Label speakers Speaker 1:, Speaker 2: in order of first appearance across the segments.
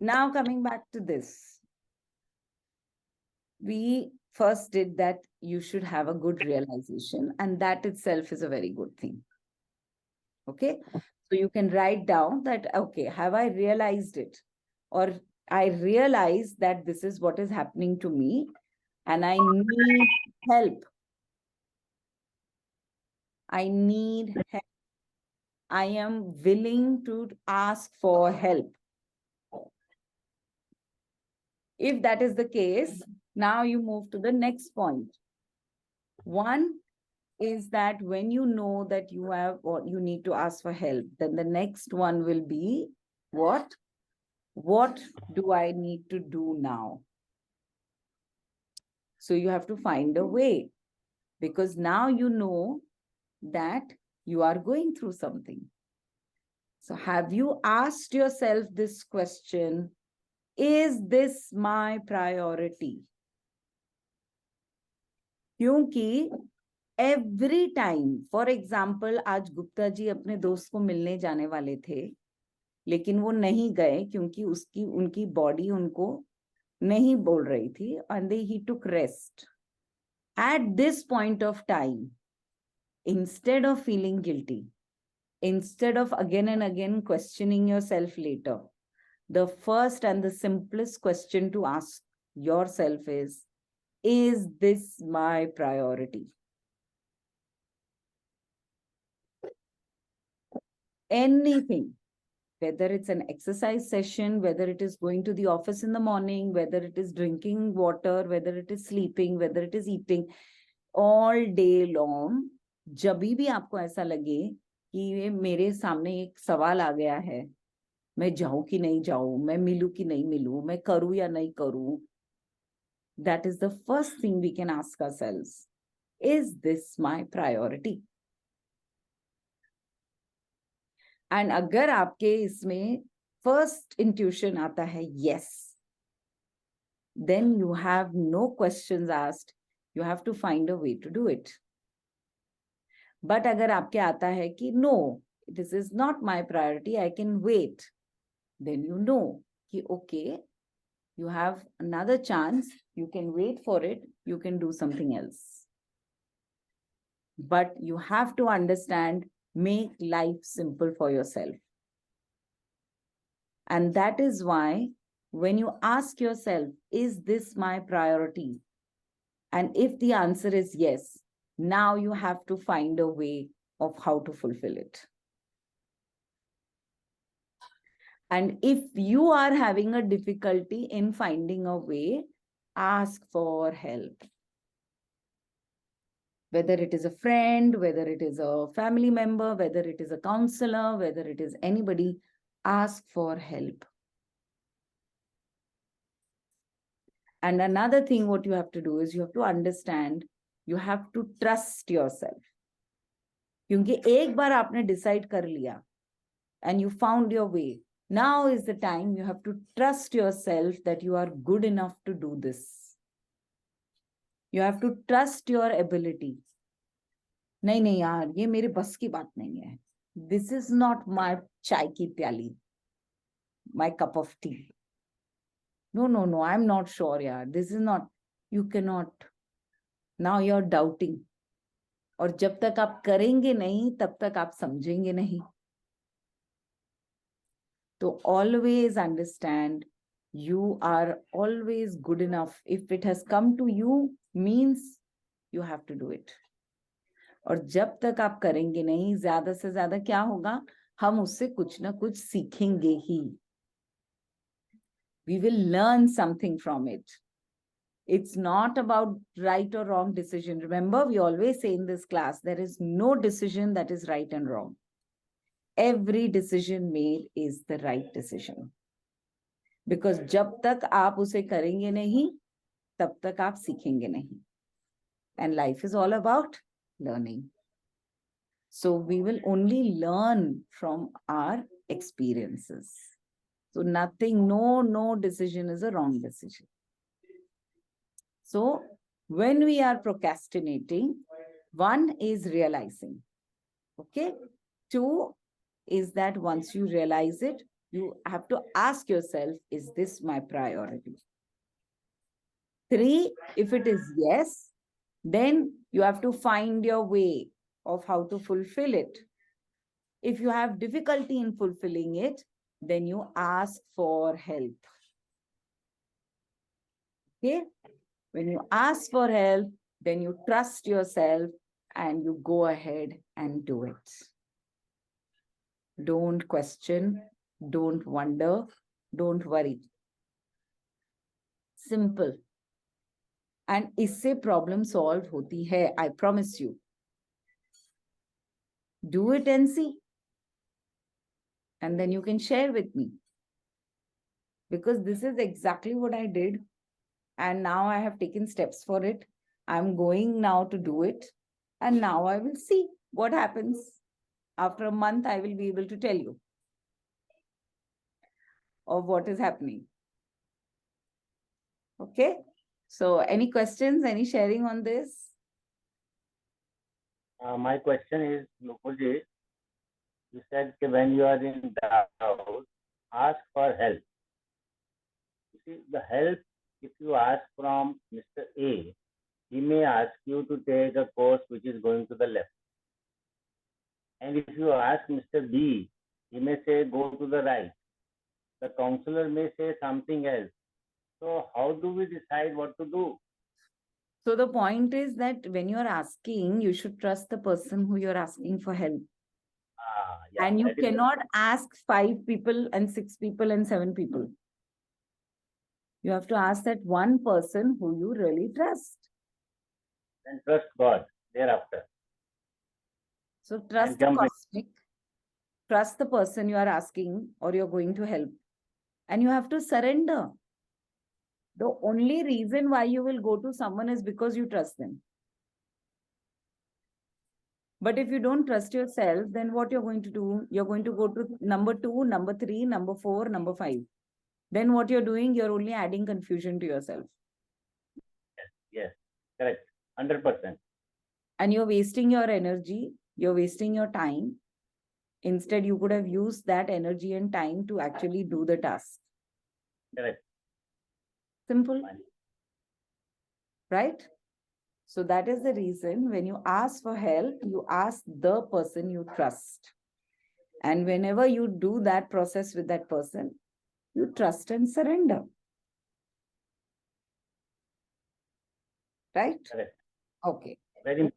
Speaker 1: Now coming back to this, we first did that you should have a good realization, and that itself is a very good thing. Okay, so you can write down that, okay, have I realized it? Or I realize that this is what is happening to me and I need help. I need help. I am willing to ask for help. If that is the case, now you move to the next point. One is that when you know that you have or you need to ask for help, then the next one will be what? What do I need to do now? So you have to find a way, because now you know that you are going through something. So have you asked yourself this question, is this my priority? क्योंकि every time, for example, आज गुप्ता जी अपने दोस्त को मिलने जाने वाले थे, लेकिन वो नहीं गए क्योंकि उनकी बॉडी उनको नहीं बोल रही थी, and he took rest. At this point of time, instead of feeling guilty, instead of again and again questioning yourself later, the first and the simplest question to ask yourself is this my priority? Anything, whether it's an exercise session, whether it is going to the office in the morning, whether it is drinking water, whether it is sleeping, whether it is eating, all day long, जब भी आपको ऐसा लगे कि ये मेरे सामने एक सवाल आ गया है, मैं जाऊं कि नहीं जाऊं, मैं मिलूं कि नहीं मिलूं, मैं करूं या नहीं करूं, that is the first thing we can ask ourselves. Is this my priority? And अगर आपके इसमें first intuition आता है yes, then you have no questions asked. You have to find a way to do it. But अगर आपके आता है कि no, this is not my priority, I can wait, then you know कि okay, you have another chance, you can wait for it, you can do something else. But you have to understand, make life simple for yourself. And that is why when you ask yourself, is this my priority? And if the answer is yes, now you have to find a way of how to fulfill it. And if you are having a difficulty in finding a way, ask for help. Whether it is a friend, whether it is a family member, whether it is a counselor, whether it is anybody, ask for help. And another thing what you have to do is you have to understand, you have to trust yourself. क्योंकि एक बार आपने decide कर लिया and you found your way, now is the time you have to trust yourself that you are good enough to do this. You have to trust your ability. नहीं नहीं यार, ये मेरे बस की बात नहीं है. This is not my chai ki pyali, my cup of tea. No, I'm not sure, yaar. This is not, you cannot. Now you're doubting. और जब तक आप करेंगे नहीं, तब तक आप समझेंगे नहीं. So always understand, you are always good enough. If it has come to you, means you have to do it. और जब तक आप करेंगे नहीं, ज्यादा से ज्यादा क्या होगा, हम उससे कुछ ना कुछ सीखेंगे ही. We will learn something from it. It's not about right or wrong decision. Remember, we always say in this class, there is no decision that is right and wrong. Every decision made is the right decision. Because जब तक आप उसे करेंगे नहीं, तब तक आप सीखेंगे नहीं. And life is all about learning. So we will only learn from our experiences. So nothing, no decision is a wrong decision. So when we are procrastinating, one is realizing. Okay. Two is that once you realize it, You have to ask yourself, is this my priority? 3, if it is yes, then you have to find your way of how to fulfill it. If you have difficulty in fulfilling it, then you ask for help. Okay? When you ask for help, then you trust yourself and you go ahead and do it. Don't question, don't wonder, don't worry. Simple. And इससे problem solved होती है, I promise you. Do it and see. And then you can share with me. Because this is exactly what I did. And now I have taken steps for it. I'm going now to do it. And now I will see what happens. After a month, I will be able to tell you of what is happening. Okay? So any questions, any sharing on this?
Speaker 2: My question is, Nukulji, you said that when you are in doubt, ask for help. You see, the help, if you ask from Mr. A, he may ask you to take a course which is going to the left. And if you ask Mr. B, he may say go to the right. The counselor may say something else. So how do we decide what to do?
Speaker 1: So the point is that when you're asking, you should trust the person who you're asking for help.
Speaker 2: Yeah,
Speaker 1: and you cannot ask 5 people and 6 people and 7 people. You have to ask that one person who you really trust.
Speaker 2: And trust God thereafter.
Speaker 1: So trust the cosmic, trust the person you are asking or you're going to help. And you have to surrender. The only reason why you will go to someone is because you trust them. But if you don't trust yourself, then what you're going to do? You're going to go to number 2, number 3, number 4, number 5. Then what you're doing, you're only adding confusion to yourself.
Speaker 2: Yes, correct. 100%.
Speaker 1: And you're wasting your energy, you're wasting your time. Instead, you could have used that energy and time to actually do the task.
Speaker 2: Correct.
Speaker 1: Simple. Right? So that is the reason when you ask for help, you ask the person you trust. And whenever you do that process with that person, you trust and surrender. Right?
Speaker 2: Correct.
Speaker 1: Okay.
Speaker 2: Very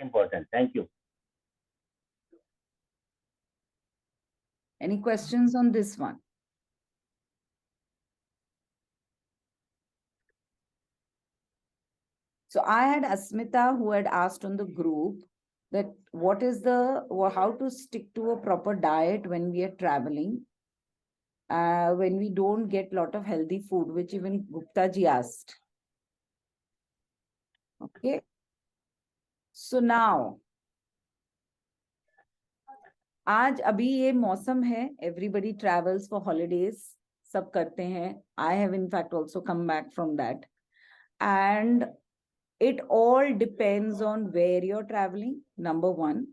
Speaker 2: important. Thank you.
Speaker 1: Any questions on this one? So I had Asmita who had asked on the group that what is how to stick to a proper diet when we are traveling, when we don't get a lot of healthy food, which even Gupta ji asked. Okay. So now, आज अभी ये मौसम है, everybody travels for holidays, सब करते हैं. I have in fact also come back from that. And it all depends on where you're traveling, number one.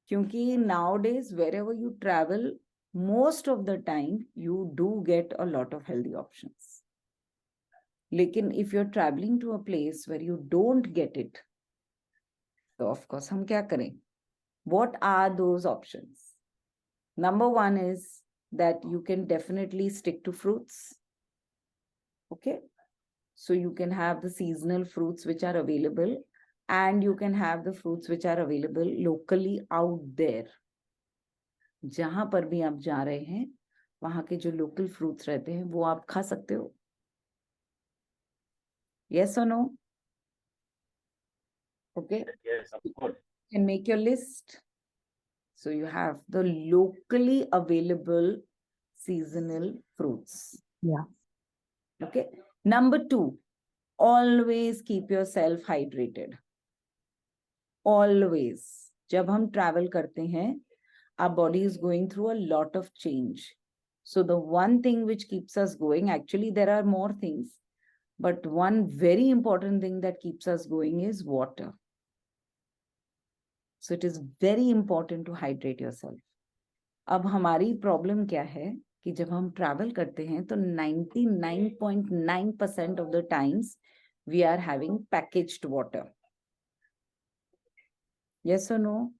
Speaker 1: Kyunki nowadays, wherever you travel, most of the time, you do get a lot of healthy options. Lekin if you're traveling to a place where you don't get it, so of course, hum kya kare? What are those options? Number one is that you can definitely stick to fruits. Okay. So you can have the seasonal fruits which are available, and you can have the fruits which are available locally out there. जहां पर भी आप जा रहे हैं, वहां के जो local fruits रहते हैं, वो आप खा सकते हो. Yes or no? Okay.
Speaker 2: Yes, of course.
Speaker 1: You can make your list. So you have the locally available seasonal fruits.
Speaker 3: Yeah.
Speaker 1: Okay. Number 2, always keep yourself hydrated. Always. जब हम travel करते हैं, our body is going through a lot of change. So the one thing which keeps us going, actually there are more things, but one very important thing that keeps us going is water. So it is very important to hydrate yourself. अब हमारी problem क्या है कि जब हम travel करते हैं तो 99.9% of the times we are having packaged water. Yes or no?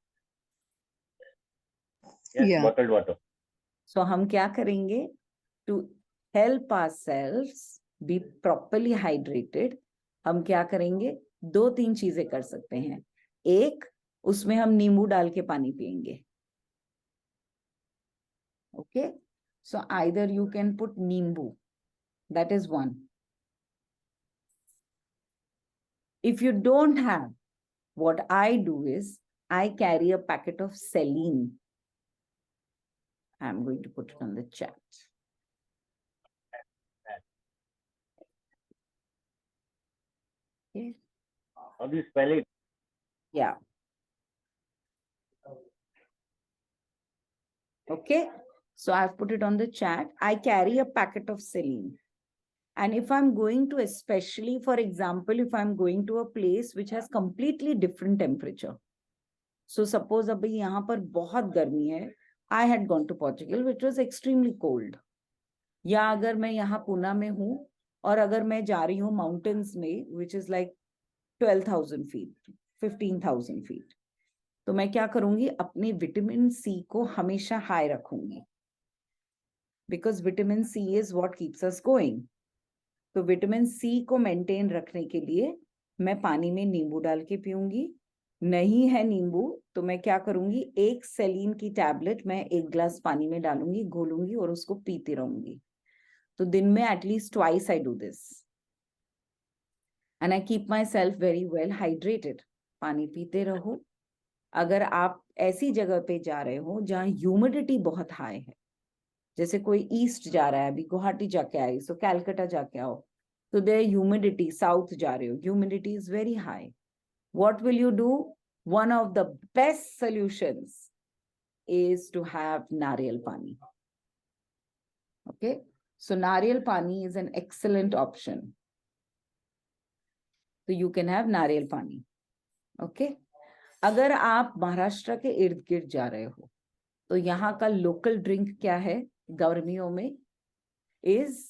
Speaker 2: Yes,
Speaker 3: Yeah.
Speaker 2: bottled water.
Speaker 1: So हम क्या करेंगे to help ourselves be properly hydrated? हम क्या करेंगे? 2-3 चीजें कर सकते हैं. एक, उसमें हम नींबू डाल के पानी पिएंगे. Okay, so either you can put नींबू, that is one. If you don't have, what I do is I carry a packet of saline. I'm going to put it on the chat. Okay.
Speaker 2: How do you spell it?
Speaker 1: Yeah. Okay. So I've put it on the chat. I carry a packet of saline. And if I'm going to, especially for example, if I'm going to a place which has completely different temperature. So suppose अभी यहाँ पर बहुत गर्मी है. I had gone to Portugal, which was extremely cold. या अगर मैं यहाँ पुणे में हूँ और अगर मैं जा रही हूँ mountains में, which is like 12,000 feet, 15,000 feet. तो मैं क्या करूंगी? अपने विटामिन सी को हमेशा हाई रखूंगी. Because vitamin C is what keeps us going. तो विटामिन सी को मेंटेन रखने के लिए मैं पानी में नींबू डाल के पीऊंगी. नहीं है नींबू तो मैं क्या करूंगी? एक सेलिन की टैबलेट मैं 1 ग्लास पानी में डालूंगी, घोलूंगी और उसको पीती रहूंगी. तो दिन में at least twice I do this. And I keep my self very well hydrated. पानी पीते रहो. अगर आप ऐसी जगह पे जा रहे हो जहाँ ह्यूमिडिटी बहुत हाई है, जैसे कोई ईस्ट जा रहा है, अभी गुवाहाटी जाके आई, सो कैलकाटा जाके आओ, तो देयर ह्यूमिडिटी, साउथ जा रहे हो, humidity is very high. What will you do? One of the best solutions is to have nariyal pani. Okay, so nariyal pani is an excellent option. So you can have nariyal pani. Okay, अगर आप महाराष्ट्र के इर्द गिर्द जा रहे हो तो यहाँ का लोकल ड्रिंक क्या है गर्मियों में? Is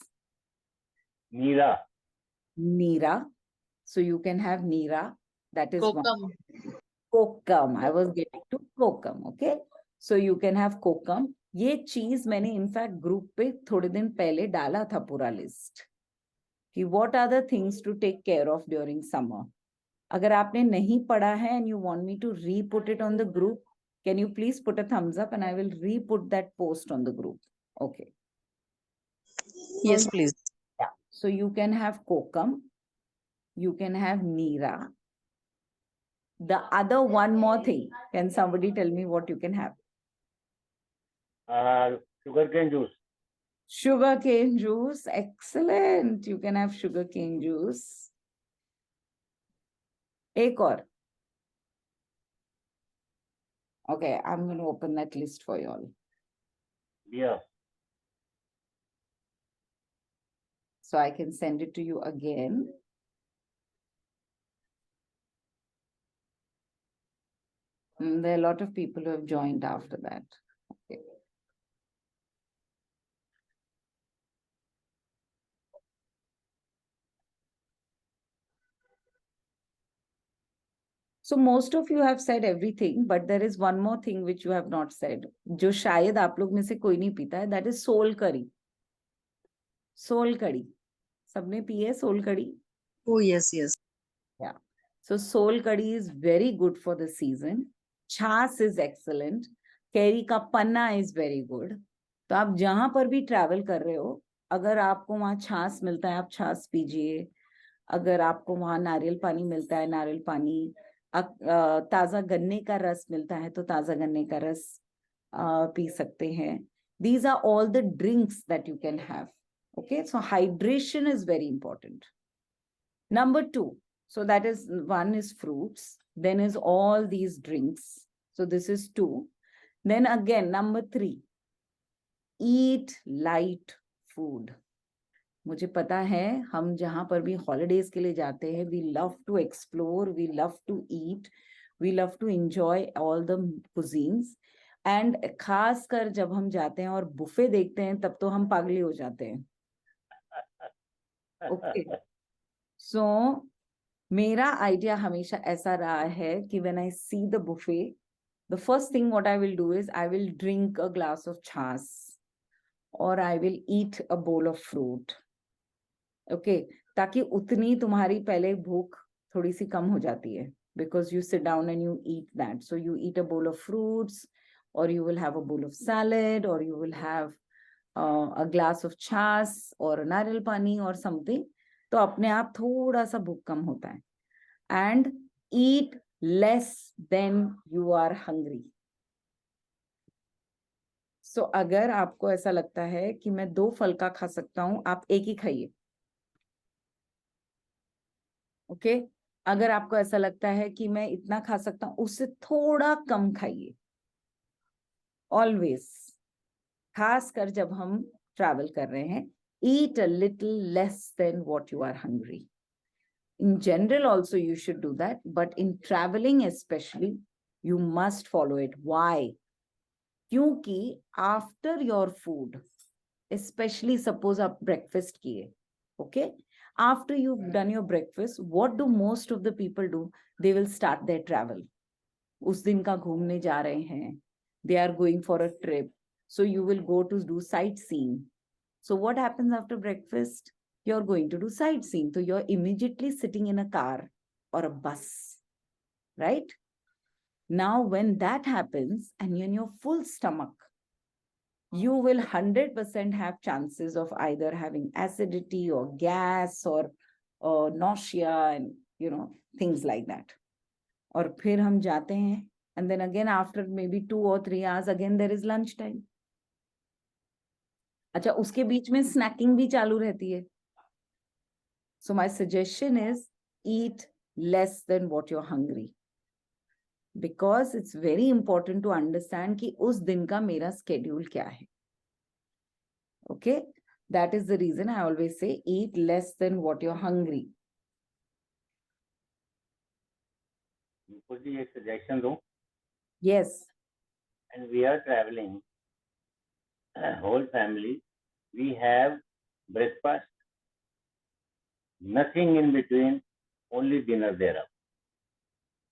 Speaker 2: Neera.
Speaker 1: Neera. So you can have neera. That is one.
Speaker 3: Kokum.
Speaker 1: Kokum. I was getting to kokum. Okay, so you can have kokum. ये चीज मैंने इनफैक्ट ग्रुप पे थोड़े दिन पहले डाला था पूरा लिस्ट कि what are the things to take care of during summer. अगर आपने नहीं पढ़ा है and you want me to re-put it on the group, can you please put a thumbs up and I will re-put that post on the group. Okay.
Speaker 3: Yes, please.
Speaker 1: Yeah. So you can have kokum. You can have neera. The other one more thing. Can somebody tell me what you can have?
Speaker 2: Sugarcane juice.
Speaker 1: Sugarcane juice. Excellent. You can have sugarcane juice. एक और. Okay, I'm going to open that list for you all.
Speaker 2: Beer.
Speaker 1: So I can send it to you again. There are a lot of people who have joined after that. Okay. So most of you have said everything, but there is one more thing which you have not said. जो शायद आप लोग में से कोई नहीं पीता है, that is सोल कड़ी. सोल कड़ी. सबने पी है सोल कड़ी?
Speaker 3: Oh, yes, yes.
Speaker 1: Yeah. So sol kadhi is very good for the season. छाछ is excellent. कैरी का पन्ना is very good. तो आप जहां पर भी ट्रैवल कर रहे हो, अगर आपको वहां छाछ मिलता है, आप छाछ पीजिए. अगर आपको वहां नारियल पानी मिलता है, नारियल पानी. ताजा गन्ने का रस मिलता है तो ताजा गन्ने का रस पी सकते हैं. These are all the drinks that you can have. Okay, so hydration is very important. Number 2, so that is one is fruits, then is all these drinks. So this is 2. Then again, number 3, eat light food. मुझे पता है हम जहां पर भी holidays के लिए जाते हैं, we love to explore, we love to eat, we love to enjoy all the cuisines. And खास कर जब हम जाते हैं और बुफे देखते हैं तब तो हम पागली हो जाते हैं. ओके, सो मेरा आइडिया हमेशा ऐसा रहा है कि when I see the buffet, the first thing what I will do is I will drink a glass of छाछ और I will eat a bowl of fruit. Okay, ताकि उतनी तुम्हारी पहले भूख थोड़ी सी कम हो जाती है, because you sit down and you eat that. So you eat a bowl of fruits, or you will have a bowl of salad, or you will have a glass of छाछ or नारियल पानी or something. तो अपने आप थोड़ा सा भूख कम होता है. And eat less than you are hungry. So अगर आपको ऐसा लगता है कि मैं 2 फल का खा सकता हूं, आप एक ही खाइए. ओके, अगर आपको ऐसा लगता है कि मैं इतना खा सकता हूं, उससे थोड़ा कम खाइए. ऑलवेज, खासकर जब हम ट्रैवल कर रहे हैं, eat a little less than what you are hungry. In general also you should do that, but in traveling especially you must follow it. Why? क्योंकि after your food, especially suppose आप breakfast किए, okay, after you've done your breakfast, what do most of the people do? They will start their travel. उस दिन का घूमने जा रहे हैं, they are going for a trip, so you will go to do sightseeing. So what happens after breakfast? You're going to do sightseeing, so you're immediately sitting in a car or a bus, right? Now when that happens and you're in your full stomach, you will 100% have chances of either having acidity or gas or nausea and things like that. और फिर हम जाते हैं, and then again after maybe 2 or 3 hours again there is lunch time. अच्छा, उसके बीच में snacking भी चालू रहती है. So my suggestion is eat less than what you're hungry, because it's very important to understand कि उस दिन का मेरा schedule क्या है. Okay, that is the reason I always say eat less than what you're hungry.
Speaker 2: Could you a suggestion though?
Speaker 1: Yes.
Speaker 2: And we are traveling, whole family, we have breakfast, nothing in between, only dinner thereof.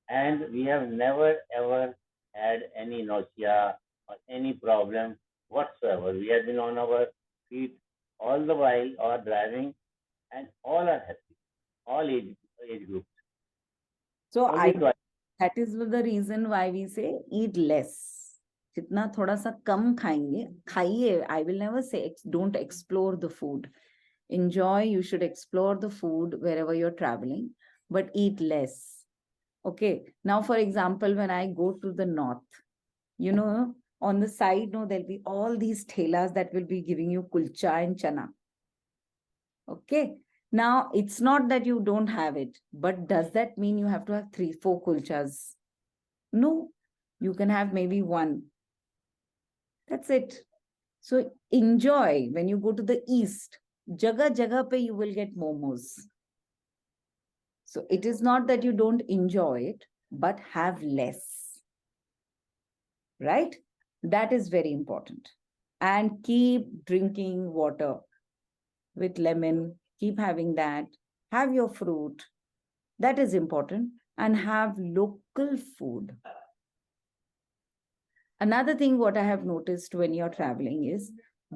Speaker 2: And we have never ever had any nausea or any problem whatsoever. We have been on our feet all the while or driving, and all are happy, all age groups.
Speaker 1: So
Speaker 2: Only twice.
Speaker 1: that is the reason why we say eat less. जितना थोड़ा सा कम खाएंगे, खाइए. I will never say don't explore the food. Enjoy, you should explore the food wherever you're traveling, but eat less. Okay, now for example, when I go to the north, on the side, there'll be all these thelas that will be giving you kulcha and chana. Okay, now it's not that you don't have it, but does that mean you have to have 3-4 kulchas? No, you can have maybe one. That's it. So enjoy. When you go to the east, jaga jaga pe you will get momos. So it is not that you don't enjoy it, but have less. Right? That is very important. And keep drinking water with lemon. Keep having that. Have your fruit. That is important. And have local food. Another thing what I have noticed when you're traveling is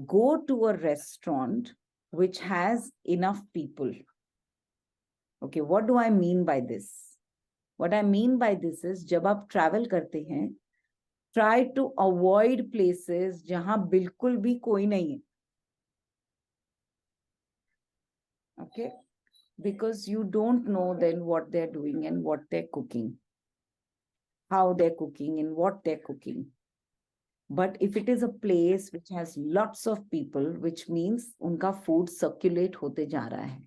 Speaker 1: go to a restaurant which has enough people. Okay, what do I mean by this? What I mean by this is जब आप travel करते हैं, try to avoid places जहां बिल्कुल भी कोई नहीं है. Okay, because you don't know then what they're doing and what they're cooking, how they're cooking and what they're cooking. But if it is a place which has lots of people, which means उनका food circulate होते जा रहा है,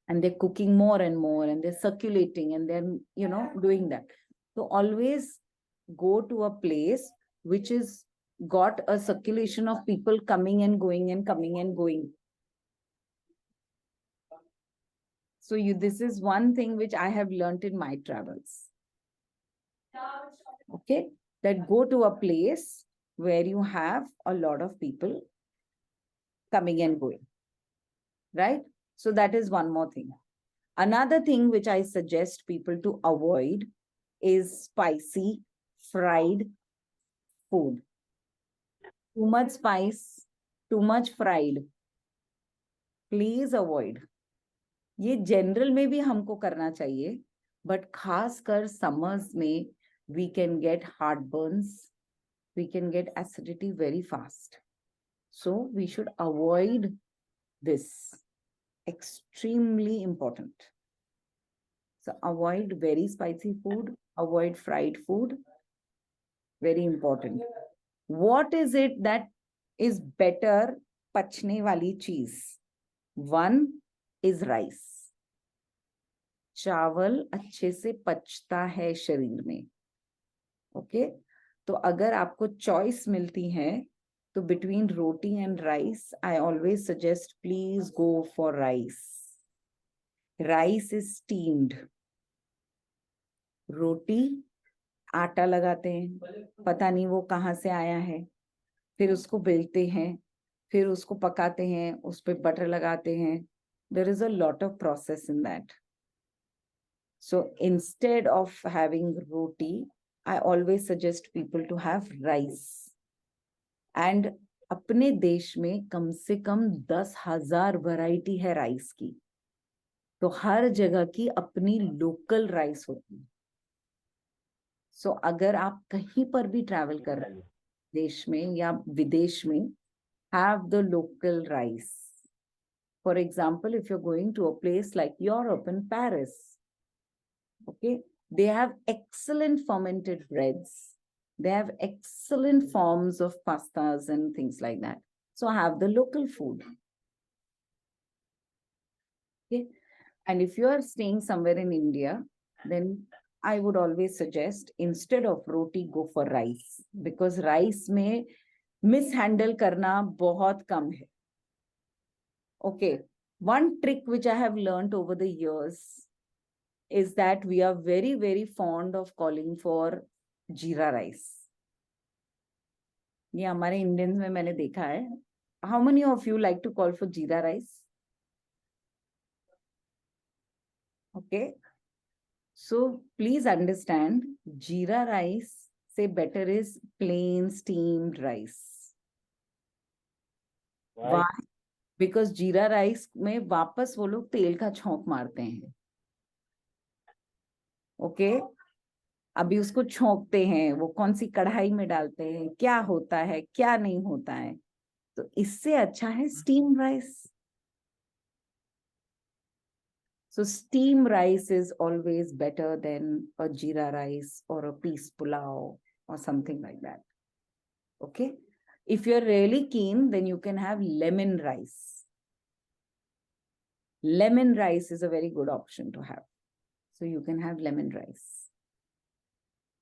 Speaker 1: and they're cooking more and more, and they're circulating, and they're doing that. So always go to a place which is got a circulation of people coming and going and coming and going. So this is one thing which I have learned in my travels. Okay, that go to a place where you have a lot of people coming and going, right? So that is one more thing. Another thing which I suggest people to avoid is spicy, fried food. Too much spice, too much fried. Please avoid. ये general में भी हमको करना चाहिए, but खासकर summers में we can get heartburns, we can get acidity very fast. So we should avoid this. Extremely important. So avoid very spicy food, avoid fried food. Very important. What is it that is better pachne wali cheese? One is rice. चावल अच्छे से पचता है शरीर में. Okay, तो अगर आपको चॉइस मिलती है तो between roti and rice, I always suggest please go for rice. Rice is steamed. रोटी आटा लगाते हैं, पता नहीं वो कहाँ से आया है, फिर उसको बेलते हैं, फिर उसको पकाते हैं, उस पे बटर लगाते हैं. There is a lot of process in that. So instead of having roti, I always suggest people to have rice. And अपने देश में कम से कम 10,000 वैरायटी है राइस की. तो हर जगह की अपनी लोकल राइस होती है. सो अगर आप कहीं पर भी ट्रैवल कर रहे हैं देश में या विदेश में, have the local rice. For example, if you're going to a place like Europe and Paris, okay, they have excellent fermented breads. They have excellent forms of pastas and things like that. So have the local food. Okay. And if you are staying somewhere in India, then I would always suggest instead of roti, go for rice, because rice में mishandle करना बहुत कम है. Okay, one trick which I have learned over the years is that we are very, very fond of calling for जीरा rice. ये हमारे Indians में मैंने देखा है. How many of you like to call for जीरा rice? Okay. So please understand, जीरा rice से better is plain steamed rice.
Speaker 2: Why?
Speaker 1: Because जीरा राइस में वापस वो लोग तेल का छौंक मारते हैं. ओके, अभी उसको छोंकते हैं, वो कौन सी कढ़ाई में डालते हैं, क्या होता है क्या नहीं होता है. तो इससे अच्छा है steam rice. So steam rice is always better than a jeera rice or a peas pulao or something like that. Okay. If you're really keen, then you can have lemon rice. Lemon rice is a very good option to have. So you can have lemon rice.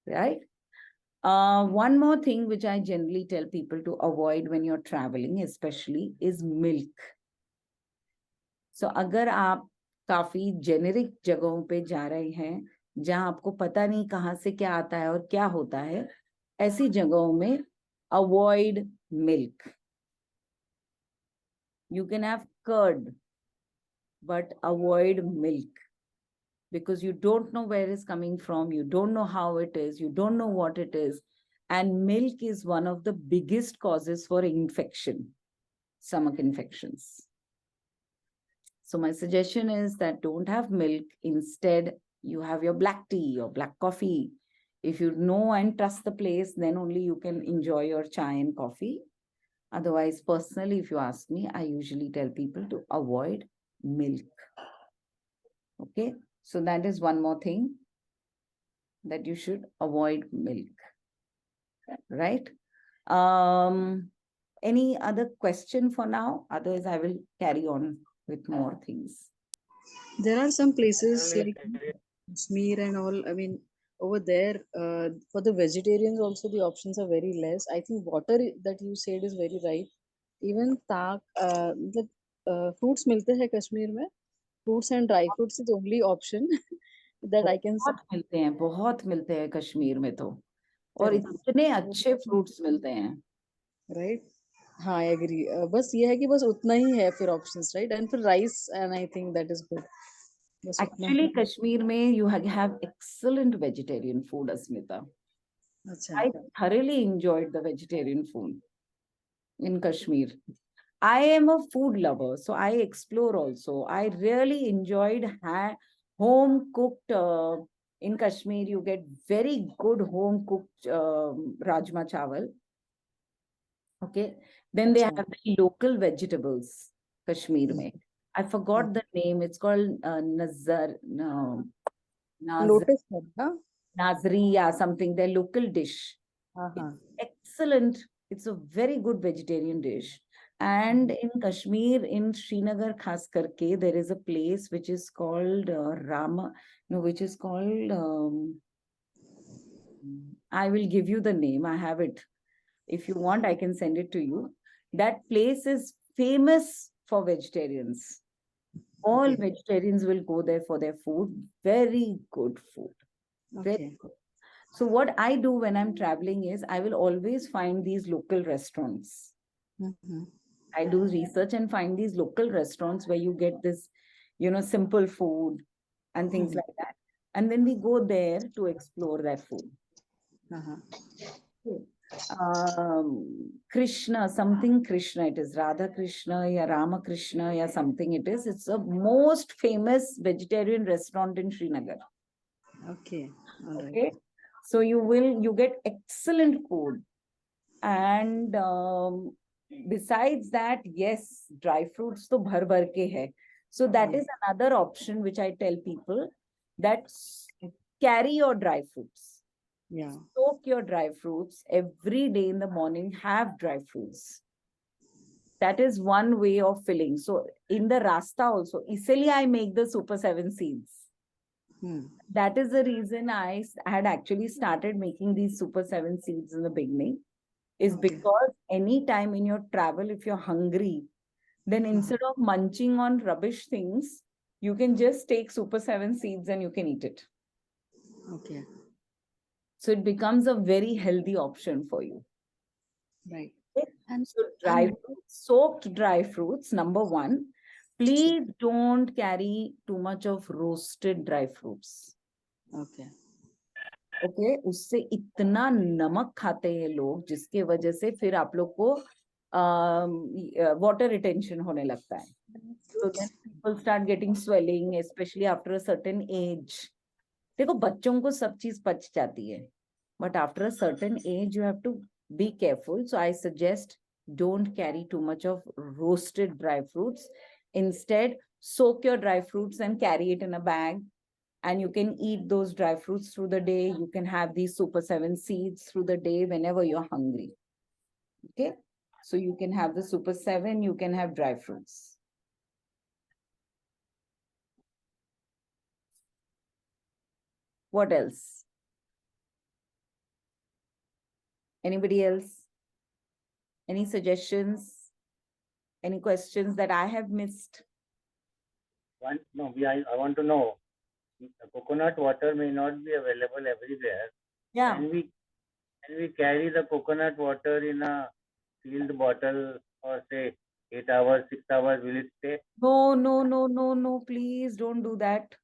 Speaker 1: Right? One more thing which I generally tell people to avoid when you're traveling, especially, is milk. So अगर आप काफी generic जगहों पे जा रहे हैं जहां आपको पता नहीं कहाँ से क्या आता है और क्या होता है, ऐसी जगहों में avoid milk. You can have curd, but avoid milk, because you don't know where it's coming from, you don't know how it is, you don't know what it is, and milk is one of the biggest causes for infection, stomach infections. So my suggestion is that don't have milk. Instead, you have your black tea or black coffee. If you know and trust the place, then only you can enjoy your chai and coffee. Otherwise, personally, if you ask me, I usually tell people to avoid milk. Okay, so that is one more thing, that you should avoid milk. Right? Any other question for now? Otherwise, I will carry on with more things.
Speaker 3: There are some places like Kashmir and all. I mean, over there, for the vegetarians also, the options are very less. I think water that you said is very right. Even tak, the fruits milte hai Kashmir mein. Fruits and dry fruits is the only option that I can say.
Speaker 1: बहुत मिलते हैं कश्मीर में तो. और
Speaker 3: Correct.
Speaker 1: इतने अच्छे fruits मिलते हैं.
Speaker 3: Right. हाँ, I agree. बस ये है कि बस उतना ही है फिर options, right? And फिर rice, and I think that is good. बस उतना
Speaker 1: Actually,
Speaker 3: ही.
Speaker 1: Kashmir में you have excellent vegetarian food, Asmita.
Speaker 3: अच्छा.
Speaker 1: I thoroughly enjoyed the vegetarian food in Kashmir. I am a food lover, so I explore also. I really enjoyed home cooked. In Kashmir, you get very good home cooked rajma chawal. Okay, then they
Speaker 3: अच्छा.
Speaker 1: have the local vegetables. Kashmir mein. I forgot the name. It's called no,
Speaker 3: Lotus है ना?
Speaker 1: Nazri or something. Their local dish.
Speaker 3: हाँ
Speaker 1: It's
Speaker 3: हाँ.
Speaker 1: excellent. It's a very good vegetarian dish. And in Kashmir, in Srinagar, khas karke, there is a place which is called which is called, I will give you the name. I have it. If you want, I can send it to you. That place is famous for vegetarians. All
Speaker 3: Okay.
Speaker 1: vegetarians will go there for their food. Very good food. Very
Speaker 3: Okay.
Speaker 1: good. So what I do when I'm traveling is I will always find these local restaurants.
Speaker 3: Mm-hmm.
Speaker 1: I do research and find these local restaurants where you get this, simple food and things like that. And then we go there to explore that food.
Speaker 3: Uh-huh.
Speaker 1: Krishna, something Krishna, it is Radha Krishna or Rama Krishna or something it is. It's the most famous vegetarian restaurant in Srinagar.
Speaker 3: Okay. All right.
Speaker 1: Okay. So you get excellent food. And besides that, yes, dry fruits to bhar bhar ke hai. So that is another option which I tell people, that carry your dry fruits.
Speaker 3: Yeah.
Speaker 1: Soak your dry fruits every day in the morning, have dry fruits. That is one way of filling. So in the rasta also, isliye I make the Super 7 seeds. That is the reason I had actually started making these Super 7 seeds in the beginning. Is because anytime in your travel, if you're hungry, then instead of munching on rubbish things, you can just take Super 7 seeds and you can eat it.
Speaker 3: Okay.
Speaker 1: So it becomes a very healthy option for you.
Speaker 3: Right.
Speaker 1: Okay?
Speaker 3: And
Speaker 1: so soaked dry fruits, number one. Please don't carry too much of roasted dry fruits.
Speaker 3: Okay.
Speaker 1: Okay उससे इतना नमक खाते हैं लोग जिसके वजह से फिर आप लोग को वाटर रिटेंशन होने लगता है. So then people start getting swelling, especially after a certain age. देखो बच्चों को सब चीज पच जाती है, but after a certain age you have to be careful. So I suggest don't carry too much of roasted dry fruits. Instead, soak your dry fruits and carry it in a bag. And you can eat those dry fruits through the day. You can have these Super 7 seeds through the day whenever you're hungry. Okay. So you can have the Super 7, you can have dry fruits. What else? Anybody else? Any suggestions? Any questions that I have missed?
Speaker 2: I want to know, coconut water may not be available everywhere.
Speaker 1: Yeah.
Speaker 2: Can we carry the coconut water in a sealed bottle or say 8 hours, 6 hours, will it stay?
Speaker 1: No. Please don't do that.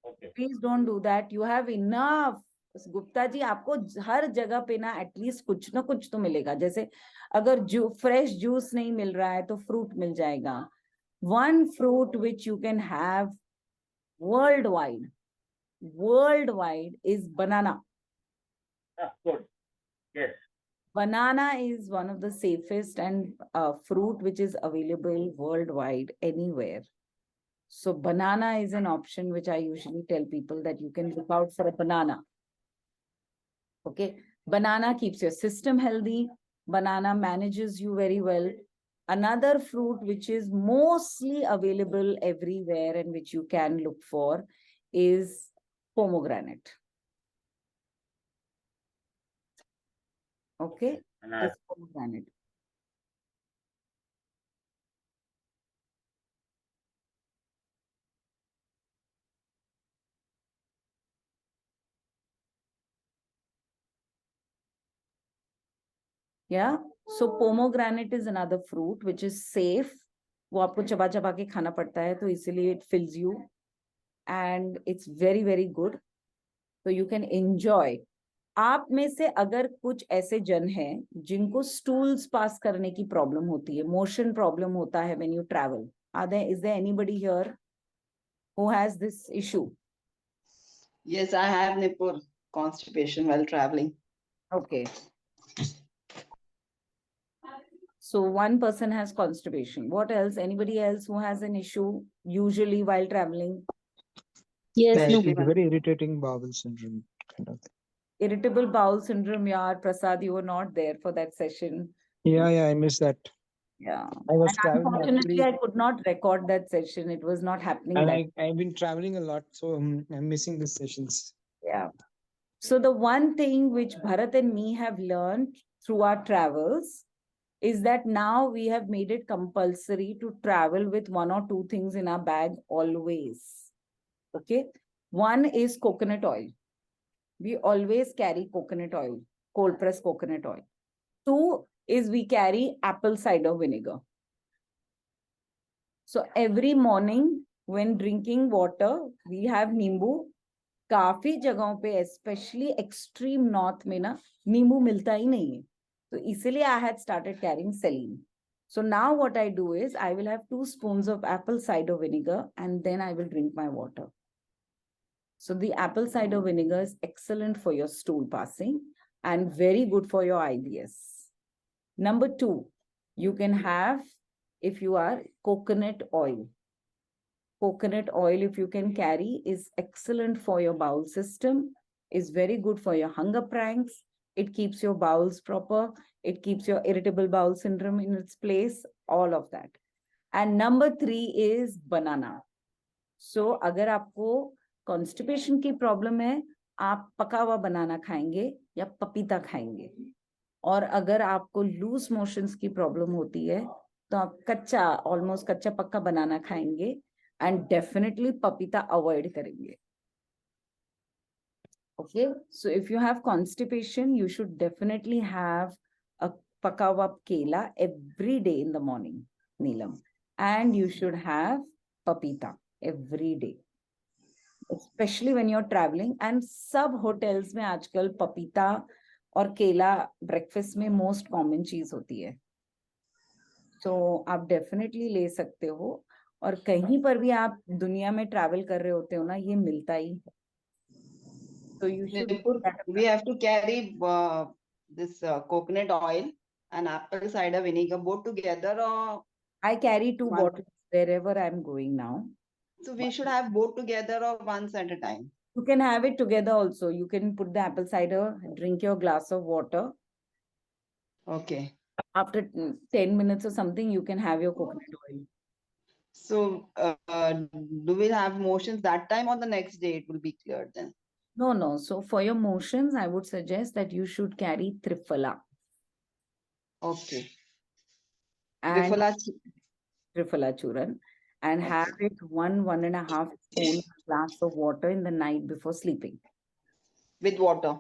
Speaker 2: Okay.
Speaker 1: Please don't do that. You have enough. Gupta ji आपको हर जगह पे ना at least कुछ ना कुछ तो मिलेगा. जैसे अगर फ्रेश जूस नहीं मिल रहा है तो फ्रूट मिल जाएगा. One fruit which you can have worldwide is banana.
Speaker 2: Good. Yes.
Speaker 1: Banana is one of the safest and fruit which is available worldwide anywhere. So banana is an option which I usually tell people that you can look out for a banana. Okay. Banana keeps your system healthy. Banana manages you very well. Another fruit which is mostly available everywhere and which you can look for is pomegranate. Okay. It's pomegranate. Yeah. So pomegranate is another fruit which is safe. वो आपको चबा चबा के खाना पड़ता है, तो इसीलिए it fills you and it's very very good. So you can enjoy. आप में से अगर कुछ ऐसे जन हैं जिनको stools पास करने की प्रॉब्लम होती है, मोशन प्रॉब्लम होता है when you travel, is there anybody here who has this issue?
Speaker 4: Yes, I have Nipur constipation while traveling.
Speaker 1: Okay. So one person has constipation. What else? Anybody else who has an issue usually while traveling?
Speaker 5: Yes,
Speaker 4: Especially
Speaker 5: no.
Speaker 4: when-
Speaker 5: Very irritating bowel syndrome kind of thing.
Speaker 1: Irritable bowel syndrome, yeah. Prasad, you were not there for that session.
Speaker 5: Yeah, I missed that.
Speaker 1: Yeah.
Speaker 5: I was
Speaker 1: And
Speaker 5: traveling
Speaker 1: unfortunately,
Speaker 5: actually,
Speaker 1: I could not record that session. It was not happening
Speaker 5: and
Speaker 1: that.
Speaker 5: I've been traveling a lot, so I'm missing these sessions.
Speaker 1: Yeah. So the one thing which Bharat and me have learned through our travels is that now we have made it compulsory to travel with one or two things in our bag always. Okay. One is coconut oil. We always carry coconut oil, cold pressed coconut oil. Two is we carry apple cider vinegar. So every morning when drinking water, we have नींबू. काफी जगहों पे especially extreme north में ना नींबू मिलता ही नहीं है, तो इसीलिए I had started carrying saline. So now what I do is I will have 2 spoons of apple cider vinegar and then I will drink my water. So the apple cider vinegar is excellent for your stool passing and very good for your IBS. Number 2, you can have, if you are, coconut oil. Coconut oil, if you can carry, is excellent for your bowel system, is very good for your hunger pranks. It keeps your bowels proper. It keeps your irritable bowel syndrome in its place, all of that. And number 3 is banana. So अगर आपको constipation की problem है, आप पका हुआ बनाना खाएंगे या पपीता खाएंगे. और अगर आपको लूज मोशंस की प्रॉब्लम होती है, तो आप कच्चा, ऑलमोस्ट कच्चा पक्का बनाना खाएंगे and definitely papita avoid करेंगे. Okay, so if you have constipation, you should definitely have a paka hua kela every day in the morning, Neelam, and you should have papita every day, especially when you're traveling. And सब hotels में आजकल papita और केला breakfast में most common चीज होती है, so आप definitely ले सकते हो. और कहीं पर भी आप दुनिया में ट्रैवल कर रहे होते हो ना, ये मिलता ही है. So you should.
Speaker 4: Nipur, we have to carry this coconut oil and apple cider vinegar both together, or
Speaker 1: I carry 2
Speaker 4: One.
Speaker 1: bottles wherever I'm going now.
Speaker 4: so we should have both together or once at a time.
Speaker 1: You can have it together also. You can put the apple cider, drink your glass of water.
Speaker 4: Okay.
Speaker 1: After 10 minutes or something, you can have your coconut oil.
Speaker 4: So do we have motions that time or the next day it will be cleared then?
Speaker 1: No, no. So for your motions, I would suggest that you should carry Triphala.
Speaker 4: Okay.
Speaker 1: And
Speaker 4: Triphala
Speaker 1: Triphala Churan. And have it 1.5 spoon glass of water in the night before sleeping.
Speaker 4: with water.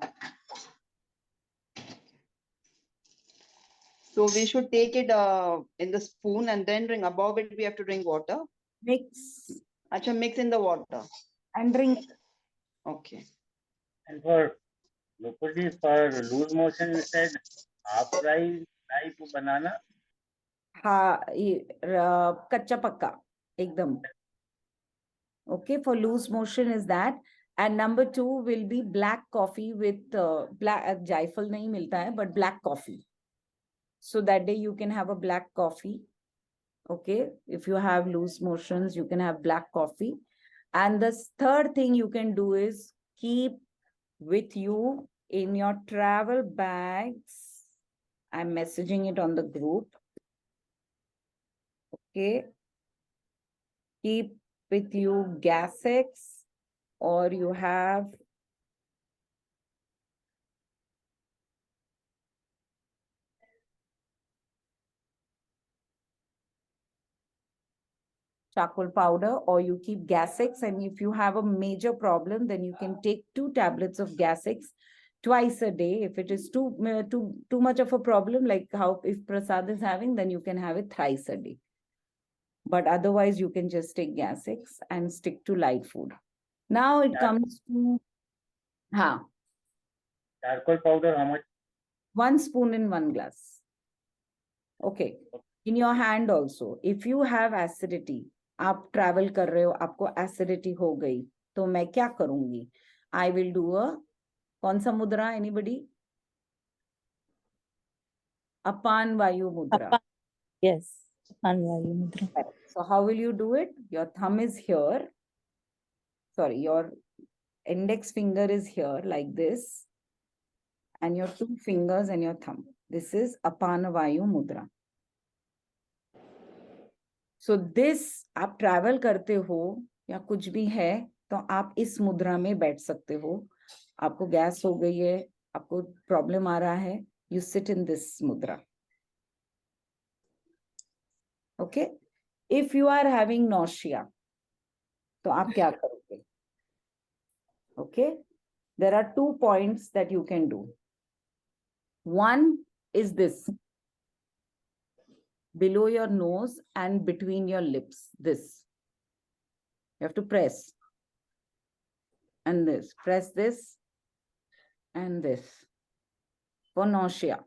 Speaker 4: So we should take it in the spoon and then drink. Above it, we have to drink water.
Speaker 1: Mix
Speaker 4: Acha, mix in the water.
Speaker 1: and drink.
Speaker 4: Okay.
Speaker 2: And for Nupurji, for loose motion, you said half fry to banana.
Speaker 1: हाँ, कच्चा पक्का एकदम. Okay, for loose motion is that. And number 2 will be black coffee with black jaifal nahi milta hai, but black coffee. So that day you can have a black coffee. Okay, if you have loose motions, you can have black coffee. And the third thing you can do is keep with you in your travel bags. I'm messaging it on the group. Okay. Keep with you Gas-X, or you have charcoal powder, or you keep Gas-X. And if you have a major problem, then you can take 2 tablets of Gas-X, twice a day. If it is too much of a problem, like how if Prasad is having, then you can have it thrice a day. But otherwise, you can just take Gas-X and stick to light food. Now it comes to
Speaker 2: charcoal powder, how much?
Speaker 1: 1 spoon in 1 glass. Okay. In your hand also, if you have acidity, आप travel कर रहे हो, आपको acidity हो गई, तो मैं क्या करूंगी? I will do a कौन सा मुद्रा? Anybody? Apan Vayu Mudra.
Speaker 6: Yes, Apan Vayu Mudra.
Speaker 1: So how will you do it? Your thumb is here. Sorry, your index finger is here like this. And your 2 fingers and your thumb. This is Apana Vayu Mudra. So this आप travel करते हो या कुछ भी है तो आप इस मुद्रा में बैठ सकते हो. आपको गैस हो गई है, आपको प्रॉब्लम आ रहा है, you sit in this mudra. Okay? If you are having nausea, तो आप क्या करोगे? Okay? There are 2 points that you can do. One is this. Below your nose and between your lips, this. You have to press. And this. Press this and this. For nausea.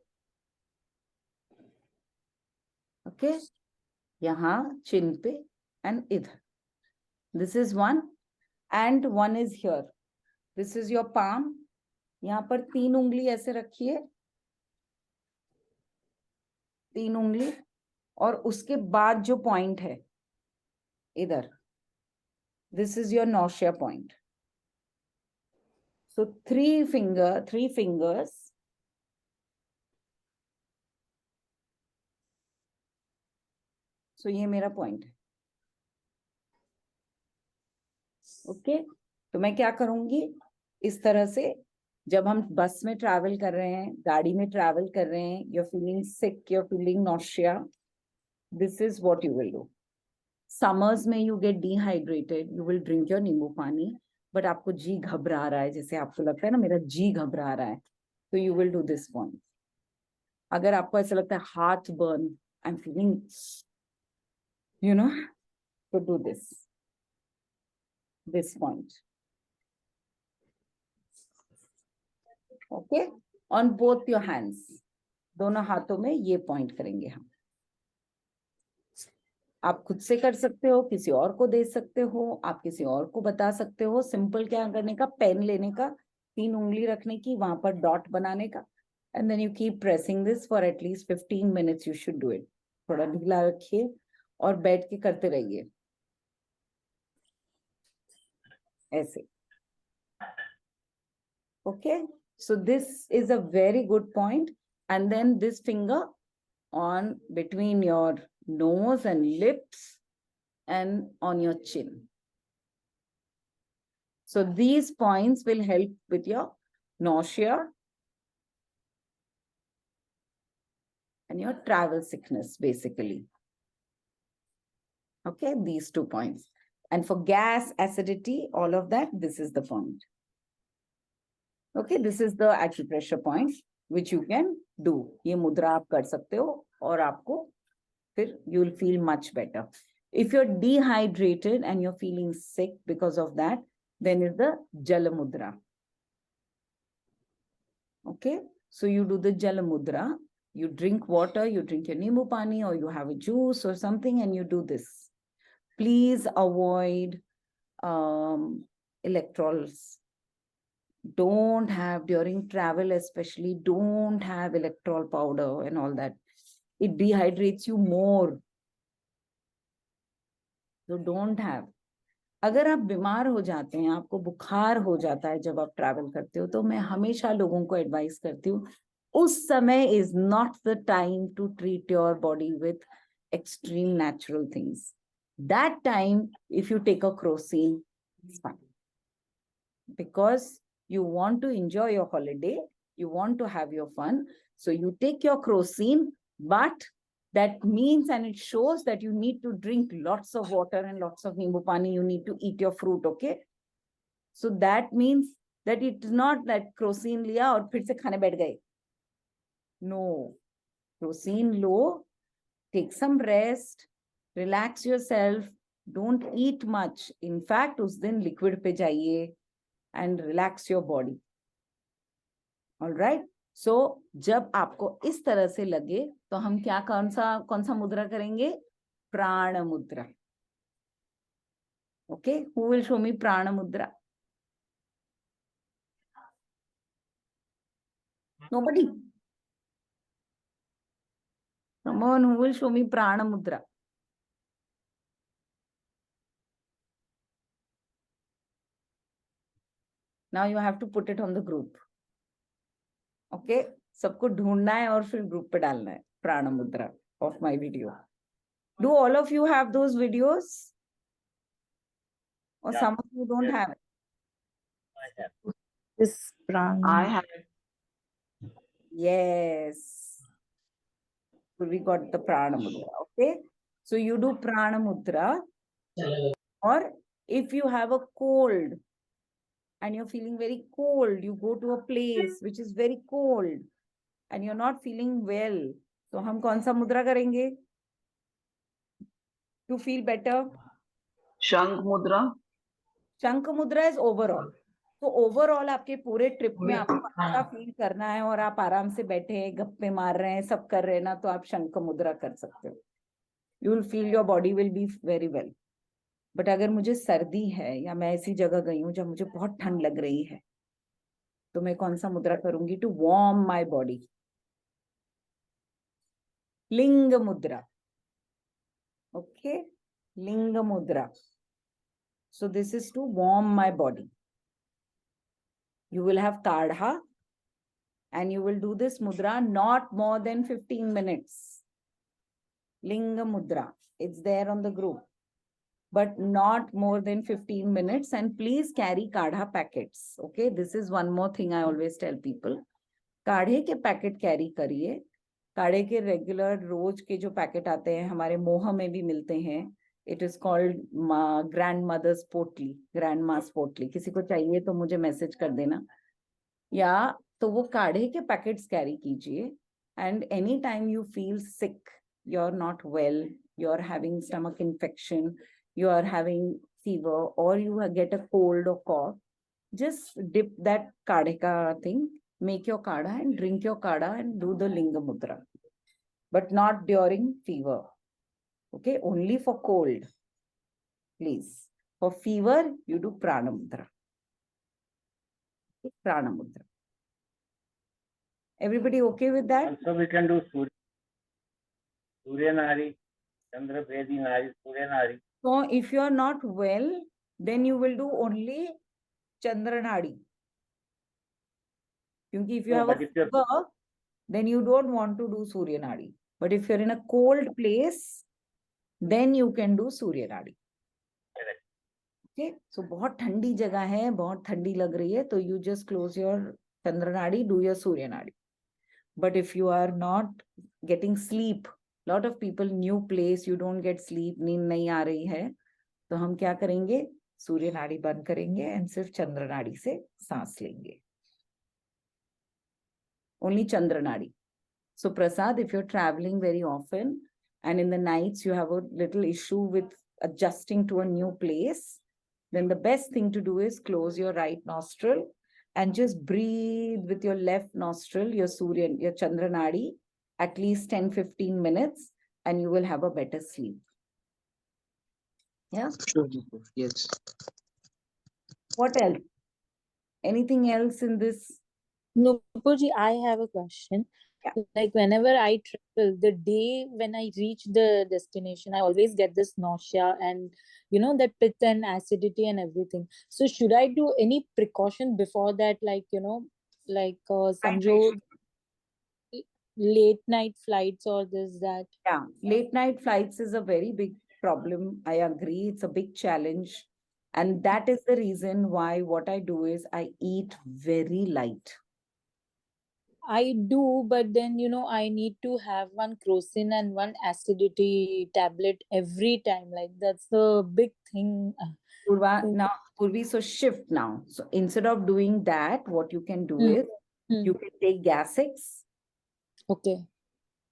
Speaker 1: Okay? Yahan, chin pe and idhar. This is one. And one is here. This is your palm. यहाँ पर 3 उंगली ऐसे रखिए. 3 उंगली. और उसके बाद जो पॉइंट है इधर, this is your nausea point. So 3 fingers. So ये मेरा पॉइंट है. ओके, तो मैं क्या करूंगी इस तरह से. जब हम बस में ट्रैवल कर रहे हैं, गाड़ी में ट्रैवल कर रहे हैं, you're feeling sick, you're feeling nausea, this is what you will do. Summers में you get dehydrated, you will drink your नींबू पानी, but आपको जी घबरा रहा है, जैसे आपको लगता है ना मेरा जी घबरा रहा है, तो you will do this point. अगर आपको ऐसा लगता है heart burn, I'm feeling, you know, to do this point. Okay, on both your hands. दोनों हाथों में ये पॉइंट करेंगे हम. आप खुद से कर सकते हो, किसी और को दे सकते हो, आप किसी और को बता सकते हो. सिंपल क्या करने का, पेन लेने का, 3 उंगली रखने की, वहां पर डॉट बनाने का, and then you keep pressing this for at least 15 minutes. You should do it. थोड़ा ढीला रखिए और बैठ के करते रहिए ऐसे. Okay, so this is a very good point. And then this finger on between your nose and lips and on your chin. So these points will help with your nausea and your travel sickness, basically. Okay, these 2 points. And for gas, acidity, all of that, this is the point. Okay, this is the acupressure point which you can do. ये मुद्रा आप कर सकते हो और आपको फिर you will feel much better. If you're dehydrated and you're feeling sick because of that, then is the Jala Mudra. Okay, so you do the Jala Mudra. You drink water, you drink your Nimbu Pani or you have a juice or something and you do this. Please avoid electrolytes. Don't have during travel, especially don't have electrol powder and all that. It dehydrates you more. So don't have. अगर आप बीमार हो जाते हैं, आपको बुखार हो जाता है जब आप ट्रैवल करते हो, तो मैं हमेशा लोगों को एडवाइस करती हूँ, उस समय is not the time to treat your body with extreme natural things. That time, if you take a crocin, it's fine. Because you want to enjoy your holiday, you want to have your fun, so you take your crocin, but that means and it shows that you need to drink lots of water and lots of nimbu pani, you need to eat your fruit, okay? So that means that it is not that Crocin लिया और फिर से खाने बैठ गए. No, Crocin low, take some rest, relax yourself, don't eat much. In fact, उस दिन liquid पे जाइए and relax your body. All right. So जब आपको इस तरह से लगे तो हम क्या कौन सा मुद्रा करेंगे? प्राण मुद्रा. Okay, who will show me prana mudra? Nobody. Someone who will show me prana mudra. Now you have to put it on the group. Okay, सबको ढूंढना है और फिर ग्रुप पे डालना है प्राण मुद्रा of my video. Do all of you have those videos? Or
Speaker 2: Yeah.
Speaker 1: some of you don't
Speaker 2: Yes.
Speaker 1: have it?
Speaker 2: I have.
Speaker 6: This prana.
Speaker 4: I have.
Speaker 1: Yes. So we got the prana mudra. Okay. So you do prana mudra. Or if you have a cold and you're feeling very cold, you go to a place which is very cold and you're not feeling well. So हम कौन सा मुद्रा करेंगे? To feel better?
Speaker 4: Shankh mudra.
Speaker 1: शंख मुद्रा is overall. तो overall आपके पूरे ट्रिप में आपको अच्छा फील करना है और आप आराम से बैठे हैं, गप्पे मार रहे हैं, सब कर रहे हैं ना, तो आप शंख मुद्रा कर सकते हो. You will feel your body will be very well. But अगर मुझे सर्दी है या मैं ऐसी जगह गई हूँ जब मुझे बहुत ठंड लग रही है, तो मैं कौन सा मुद्रा करूंगी टू वार्म माई बॉडी? लिंग मुद्रा. ओके, लिंग मुद्रा. So this is to warm my body. You will have kadha and you will do this mudra not more than 15 minutes. Linga mudra. It's there on the group. But not more than 15 minutes. And please carry kadha packets. Okay, this is one more thing I always tell people. काढ़े के packet carry करिए. काढ़े के regular रोज के जो packet आते हैं, हमारे मोह में भी मिलते हैं. It is called grandmother's potli, grandma's potli. किसी को चाहिए तो मुझे मैसेज कर देना. या तो वो काढ़े के पैकेट्स कैरी कीजिए. And anytime you feel sick, you're not well, you're having stomach infection, you are having fever, or you get a cold or cough, just dip that काढ़े का thing, make your kadha and drink your kadha and do the linga mudra. But not during fever. Okay, only for cold, please. For fever, you do prana mudra. Okay, prana mudra. Everybody okay with that?
Speaker 2: Also, we can do Surya Nari, Chandra Vedi Nari, Surya Nari.
Speaker 1: So if you are not well, then you will do only Chandra Nadi. Because if you have a fever, then you don't want to do Surya Nadi. But if you're in a cold place, then you can do Surya Nadi. Okay, so बहुत ठंडी जगह है, बहुत ठंडी लग रही है, तो you just close your Chandra Nadi, do your Surya Nadi. But if you are not getting sleep, lot of people new place, you don't get sleep, नींद नहीं आ रही है, तो हम क्या करेंगे? सूर्य नाड़ी बंद करेंगे and सिर्फ चंद्र नाड़ी से सांस लेंगे. Only Chandra Nadi. So Prasad, if you're traveling very often and in the nights you have a little issue with adjusting to a new place, then the best thing to do is close your right nostril and just breathe with your left nostril, your Surya, your Chandra Nadi, at least 10-15 minutes, and you will have a better sleep. Yeah?
Speaker 5: Sure. Yes.
Speaker 1: What else? Anything else in this?
Speaker 6: Nupurji, I have a question.
Speaker 1: Yeah.
Speaker 6: Like whenever I travel, the day when I reach the destination, I always get this nausea and that pit and acidity and everything. So should I do any precaution before that? Like samjho late night flights or this that.
Speaker 1: Yeah, late night flights is a very big problem. I agree. It's a big challenge. And that is the reason why what I do is I eat very light.
Speaker 6: I do, but then I need to have one crocin and one acidity tablet every time. Like that's the big thing.
Speaker 1: Purva,
Speaker 6: Okay.
Speaker 1: now, Purvi, so shift now. So instead of doing that, what you can do
Speaker 6: Hmm.
Speaker 1: is you can take Gas-X.
Speaker 6: Okay.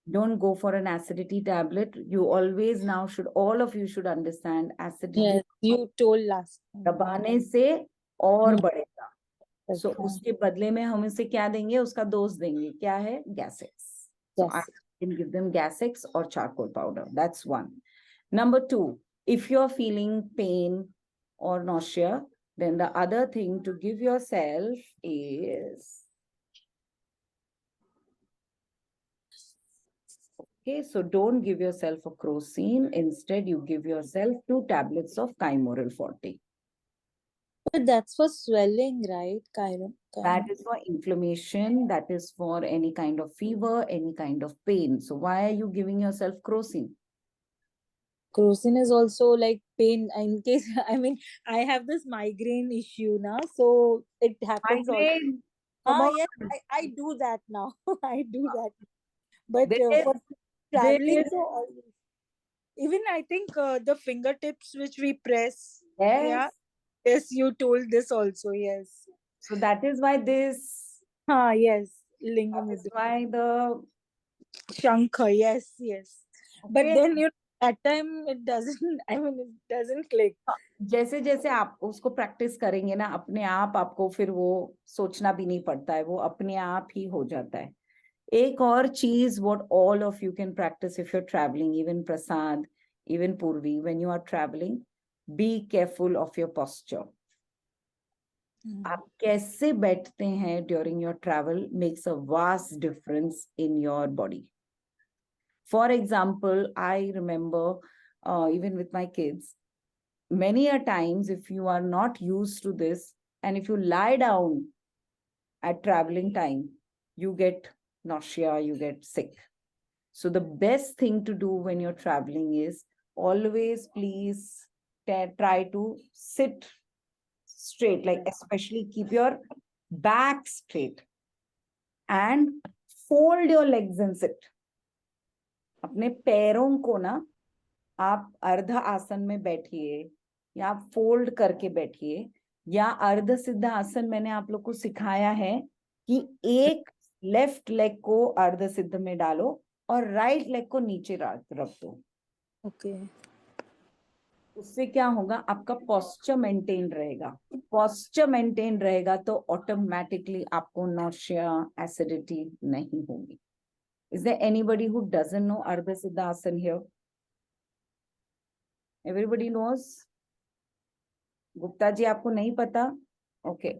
Speaker 1: Don't go for an acidity tablet. You always now should, all of you should understand acidity
Speaker 6: Yes, you told last time.
Speaker 1: दबाने से और
Speaker 6: Hmm.
Speaker 1: बढ़ेगा. So
Speaker 6: Okay.
Speaker 1: उसके बदले में हम इसे क्या देंगे? उसका डोज देंगे. क्या है? Gas-X. So I
Speaker 6: Yes.
Speaker 1: can give them Gas-X or charcoal powder. That's one. Number two, if you're feeling pain or nausea, then the other thing to give yourself is, okay, so don't give yourself a crocin. Instead, you give yourself 2 tablets of Chimoral 40.
Speaker 6: But that's for swelling, right, Kyron?
Speaker 1: That is for inflammation. That is for any kind of fever, any kind of pain. So why are you giving yourself crocin?
Speaker 6: Crocin is also like pain in case, I mean, I have this migraine issue now, so it happens all.
Speaker 1: Migraine. Come
Speaker 6: Yes,
Speaker 1: on.
Speaker 6: I do that now. I do that. But
Speaker 1: This,
Speaker 6: for traveling,
Speaker 1: this,
Speaker 6: so even I think the fingertips which we press.
Speaker 1: yes.
Speaker 6: Yeah. Yes, you told this also. Yes.
Speaker 1: So that is why this,
Speaker 6: Yes.
Speaker 1: that
Speaker 6: Lingam
Speaker 1: is why the,
Speaker 6: Shankha. Yes, yes. But
Speaker 1: okay.
Speaker 6: then at time it doesn't. I mean, it doesn't click.
Speaker 1: जैसे जैसे आप उसको practice करेंगे ना, अपने आप आपको फिर वो सोचना भी नहीं पड़ता है, वो अपने आप ही हो जाता है. एक और चीज, what all of you can practice if you're traveling, even Prasad, even Purvi, when you are traveling, be careful of your posture. आप कैसे बैठते हैं during your travel makes a vast difference in your body. For example, I remember even with my kids, many a times if you are not used to this and if you lie down at traveling time, you get nausea, you get sick. So the best thing to do when you're traveling is always please try to sit straight, like especially keep your back straight and fold your legs and sit. अपने पैरों को ना आप अर्ध आसन में बैठिए या आप फोल्ड करके बैठिए या अर्ध सिद्ध आसन मैंने आप लोग को सिखाया है कि एक लेफ्ट लेग को अर्ध सिद्ध में डालो और राइट लेग को नीचे रख दो.
Speaker 6: Okay.
Speaker 1: उससे क्या होगा? आपका पोस्चर मेंटेन रहेगा. पोस्चर मेंटेन रहेगा तो ऑटोमेटिकली आपको नॉशिया, एसिडिटी नहीं होगी. Is there anybody who doesn't know Ardha Siddha Asana here? Everybody knows? Gupta ji, आपको नहीं पता? Okay.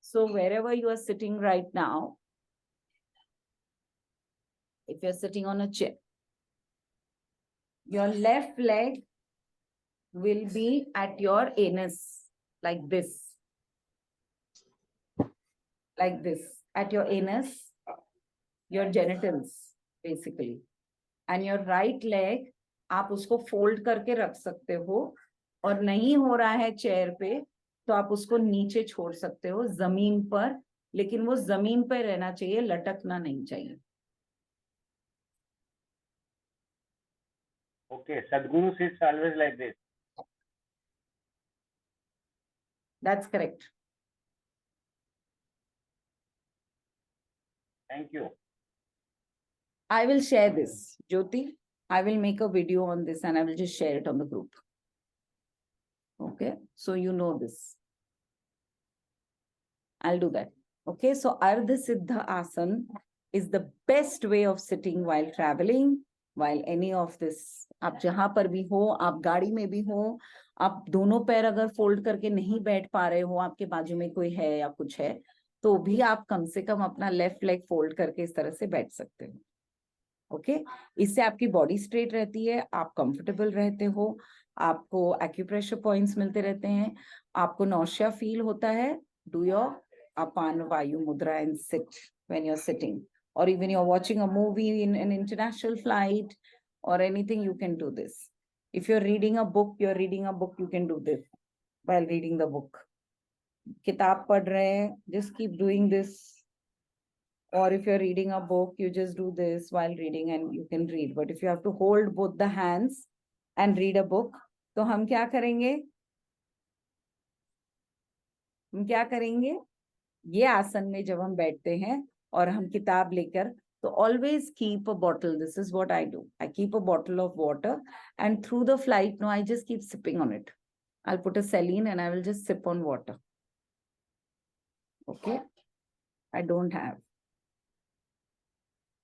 Speaker 1: So wherever you are sitting right now, if you're sitting on a chair, your left leg will be at your anus, like this. Like this. At your anus, your genitals, basically. And your right leg, आप उसको fold करके रख सकते हो और नहीं हो रहा है चेयर पे तो आप उसको नीचे छोड़ सकते हो जमीन पर, लेकिन वो जमीन पर रहना चाहिए, लटकना नहीं चाहिए.
Speaker 2: Okay, Sadhguru sits always like this.
Speaker 1: That's correct.
Speaker 2: Thank you.
Speaker 1: I will share this, Jyoti. I will make a video on this and I will just share it on the group. Okay, so you know this. I'll do that. Okay, so Ardha Siddha Asana is the best way of sitting while traveling, while any of this. आप जहां पर भी हो, आप गाड़ी में भी हो, आप दोनों पैर अगर फोल्ड करके नहीं बैठ पा रहे हो, आपके बाजू में कोई है या कुछ है, तो भी आप कम से कम अपना लेफ्ट लेग फोल्ड करके इस तरह से बैठ सकते हो. ओके, इससे आपकी बॉडी स्ट्रेट रहती है, आप कंफर्टेबल रहते हो, आपको एक्यूप्रेशर पॉइंट्स मिलते रहते हैं, आपको नौशिया फील होता है. Do your apan vayu mudra and sit when you are sitting, or even you're watching a movie in an international flight or anything, you can do this. If you're reading a book, you can do this while reading the book. किताब पढ़ रहे हैं, just keep doing this. Or if you're reading a book, you just do this while reading and you can read. But if you have to hold both the hands and read a book, तो हम क्या करेंगे? हम क्या करेंगे, ये आसन में जब हम बैठते हैं और हम किताब लेकर, तो always keep a bottle. This is what I do. I keep a bottle of water, and through the flight, no, I just keep sipping on it. I'll put a saline and I will just sip on water. Okay. I don't have.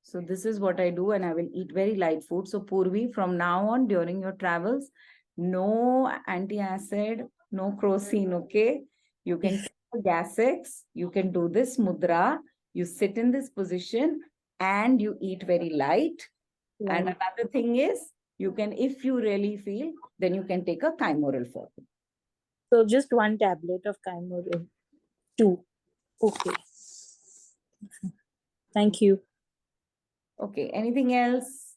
Speaker 1: So this is what I do, and I will eat very light food. So Purvi, from now on, during your travels, no antacid, no crocine, okay? You can take the gas X, you can do this mudra, you sit in this position and you eat very light. And another thing is, you can, if you really feel, then you can take a chimeral form.
Speaker 6: So just one tablet of Chimeral. 2. Okay. Thank you.
Speaker 1: Okay, anything else?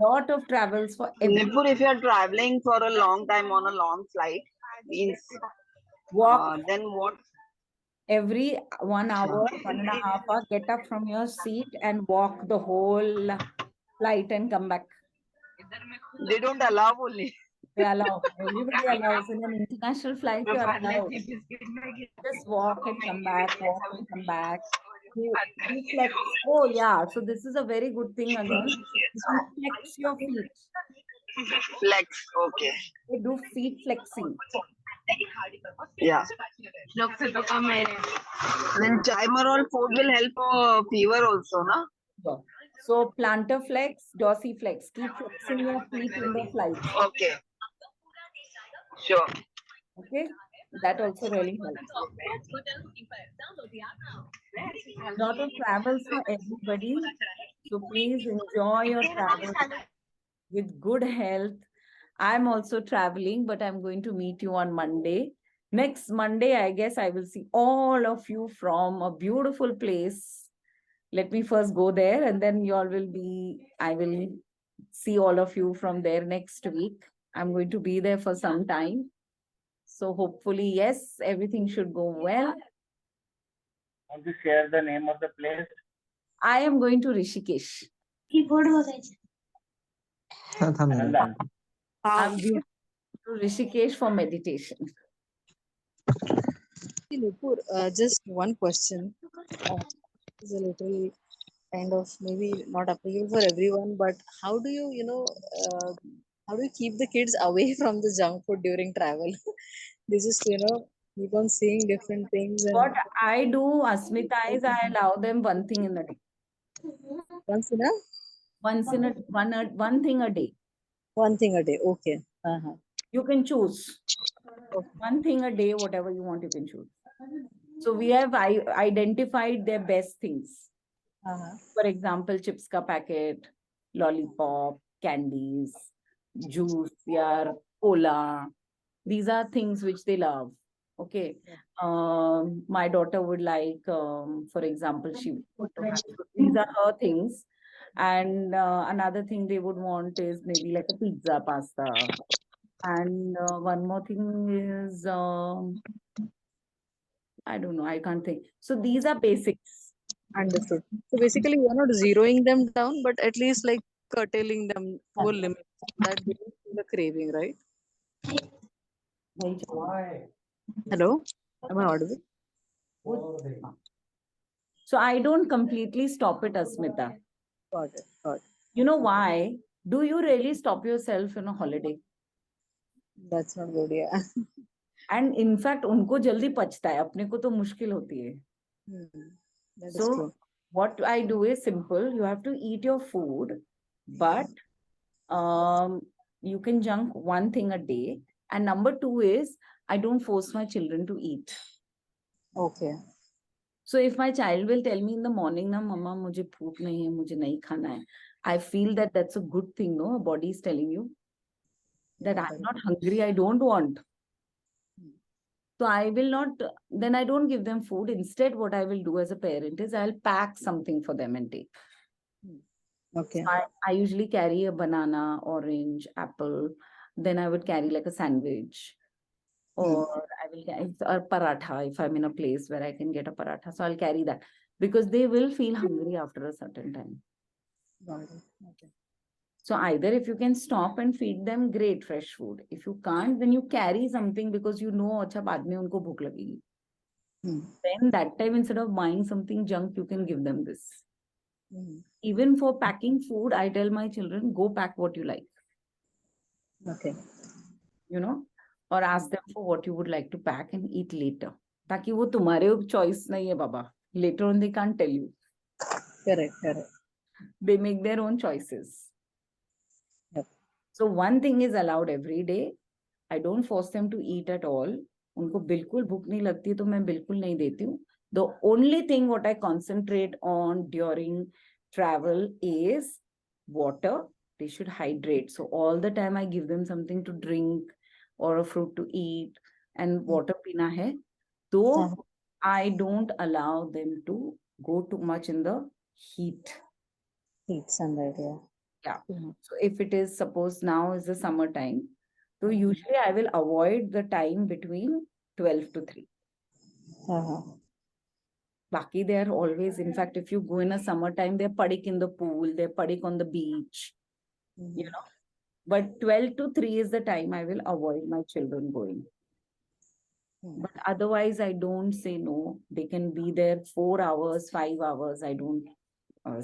Speaker 1: Lot of travels for every
Speaker 4: Nipur, if you are traveling for a long time on a long flight, means
Speaker 1: walk.
Speaker 4: then what?
Speaker 1: Every 1 hour, 1.5 hour, get up from your seat and walk the whole flight and come back.
Speaker 4: They don't allow only.
Speaker 1: They allow. Everybody allows. In an international flight, you are allowed. Just walk and come back, walk and come back. You flex. Oh, yeah. So this is a very good thing again. You can flex your feet.
Speaker 4: Flex, okay.
Speaker 1: They do feet flexing.
Speaker 4: Yeah. Then chimarol food will help fever also, na?
Speaker 1: So plantar flex, dorsiflex. Keep flexing your feet in the flight.
Speaker 4: Okay. Sure.
Speaker 1: Okay, that also really helps. Lot of travels for everybody. So please enjoy your travel with good health. I'm also traveling, but I'm going to meet you on Monday. Next Monday, I guess I will see all of you from a beautiful place. Let me first go there, and then you all will be, I will see all of you from there next week. I'm going to be there for some time. So hopefully, yes, everything should go well.
Speaker 2: Want to share the name of the place?
Speaker 1: I am going to Rishikesh.
Speaker 2: Anandan.
Speaker 1: I'm going to Rishikesh for meditation.
Speaker 3: Nupur, just one question. Is a little kind of maybe not applicable for everyone, but how do you, how do you keep the kids away from the junk food during travel? They just, keep on seeing different things and
Speaker 1: What I do, Asmita, is I allow them one thing in a day.
Speaker 3: once in a
Speaker 1: One thing a day.
Speaker 3: one thing a day. Okay. Uh-huh.
Speaker 1: You can choose. One thing a day, whatever you want, you can choose. So we have identified their best things.
Speaker 3: Uh-huh.
Speaker 1: For example, chips ka packet, lollipop, candies, juice, yeah, cola. These are things which they love. Okay. My daughter would like, for example, these are her things. And another thing they would want is maybe like a pizza, pasta. And one more thing is, I don't know, I can't think. So these are basics.
Speaker 3: Understood. So basically, you're not zeroing them down, but at least like curtailing them to a limit that they don't feel the craving, right? Hello? Am I audible?
Speaker 1: So I don't completely stop it, Asmita.
Speaker 3: Got it. Got it.
Speaker 1: You know why? Do you really stop yourself in a holiday?
Speaker 3: That's not good, yeah.
Speaker 1: And in fact, उनको जल्दी पचता है, अपने को तो मुश्किल होती है.
Speaker 3: That is
Speaker 1: So
Speaker 3: true.
Speaker 1: what I do is simple. You have to eat your food, but you can junk one thing a day. And number 2 is I don't force my children to eat.
Speaker 3: Okay.
Speaker 1: So if my child will tell me in the morning, na mama, मुझे भूख नहीं है, मुझे नहीं खाना है, I feel that that's a good thing, no? Body is telling you that
Speaker 3: Yeah,
Speaker 1: I'm not hungry, I don't want. So I will not, then I don't give them food. Instead, what I will do as a parent is I'll pack something for them and take.
Speaker 3: Okay.
Speaker 1: So I usually carry a banana, orange, apple. Then I would carry like a sandwich. Or I will carry a paratha if I'm in a place where I can get a paratha. So I'll carry that. Because they will feel hungry after a certain time.
Speaker 3: Got it. Okay.
Speaker 1: So either if you can stop and feed them, great, fresh food. If you can't, then you carry something because you know, अच्छा बाद में उनको भूख लगेगी. Then that time, instead of buying something junk, you can give them this. Even for packing food, I tell my children, go pack what you like.
Speaker 3: Okay.
Speaker 1: You know, or ask them for what you would like to pack and eat later. ताकि वो तुम्हारे choice नहीं है बाबा. Later on, they can't tell you.
Speaker 3: Correct, correct.
Speaker 1: They make their own choices.
Speaker 3: Yep.
Speaker 1: So one thing is allowed every day. I don't force them to eat at all. उनको बिल्कुल भूख नहीं लगती तो मैं बिल्कुल नहीं देती हूँ. The only thing what I concentrate on during travel is water. They should hydrate. So all the time I give them something to drink or a fruit to eat and water pina hai. So I don't allow them to go too much in the heat.
Speaker 3: Heat sunlight, yeah.
Speaker 1: Yeah. So if it is, suppose now is the summertime, so usually I will avoid the time between 12 to 3. Baki, they are always, in fact, if you go in a summertime, they're paddik in the pool, they're paddik on the beach, you know. But 12 to 3 is the time I will avoid my children going. But otherwise, I don't say no. They can be there 4 hours, 5 hours. I don't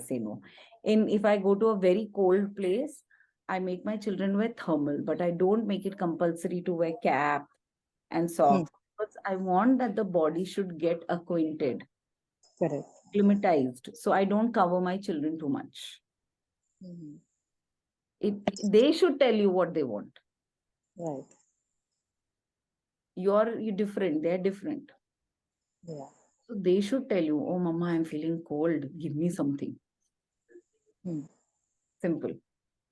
Speaker 1: say no. If I go to a very cold place, I make my children wear thermal, but I don't make it compulsory to wear cap and socks. Because I want that the body should get acquainted,
Speaker 3: Correct.
Speaker 1: acclimatized. So I don't cover my children too much. They should tell you what they want.
Speaker 3: Right.
Speaker 1: You're different. They're different.
Speaker 3: Yeah.
Speaker 1: So they should tell you, oh, mama, I'm feeling cold. Give me something. Simple.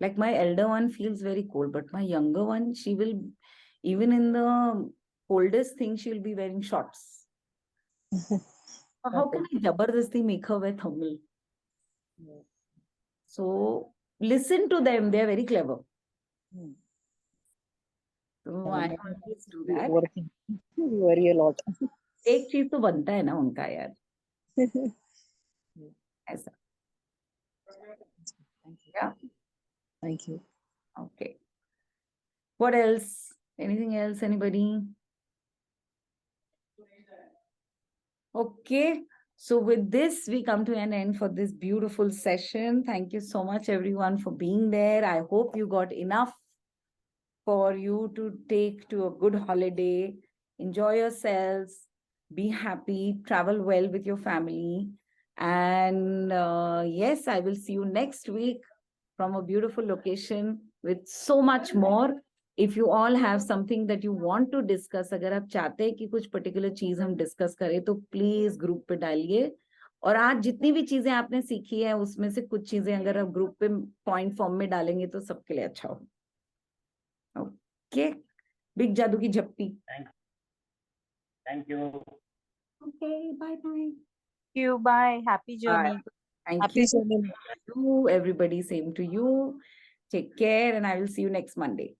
Speaker 1: Like my elder one feels very cold, but my younger one, she will, even in the coldest thing, she'll be wearing shorts. How can I jabardasti make her wear thermal? So listen to them. They're very clever. So I always do that.
Speaker 3: Working. Worry a lot.
Speaker 1: एक चीज तो बनता है ना उनका यार. ऐसा. Yeah.
Speaker 3: Thank you.
Speaker 1: Okay. What else? Anything else? Anybody? Okay. So with this, we come to an end for this beautiful session. Thank you so much, everyone, for being there. I hope you got enough for you to take to a good holiday. Enjoy yourselves. Be happy. Travel well with your family. And yes, I will see you next week from a beautiful location with so much more. If you all have something that you want to discuss, अगर आप चाहते हैं कि कुछ particular चीज हम discuss करें, तो please group पे डालिए. और आज जितनी भी चीजें आपने सीखी है, उसमें से कुछ चीजें अगर आप group पे point form में डालेंगे, तो सबके लिए अच्छा हो. Okay. Big जादू की झप्पी.
Speaker 2: Thank you.
Speaker 1: Okay. Bye bye.
Speaker 6: Thank you. Bye. Happy journey.
Speaker 1: Thank
Speaker 3: Happy
Speaker 1: you. Everybody, same to you. Take care, and I will see you next Monday.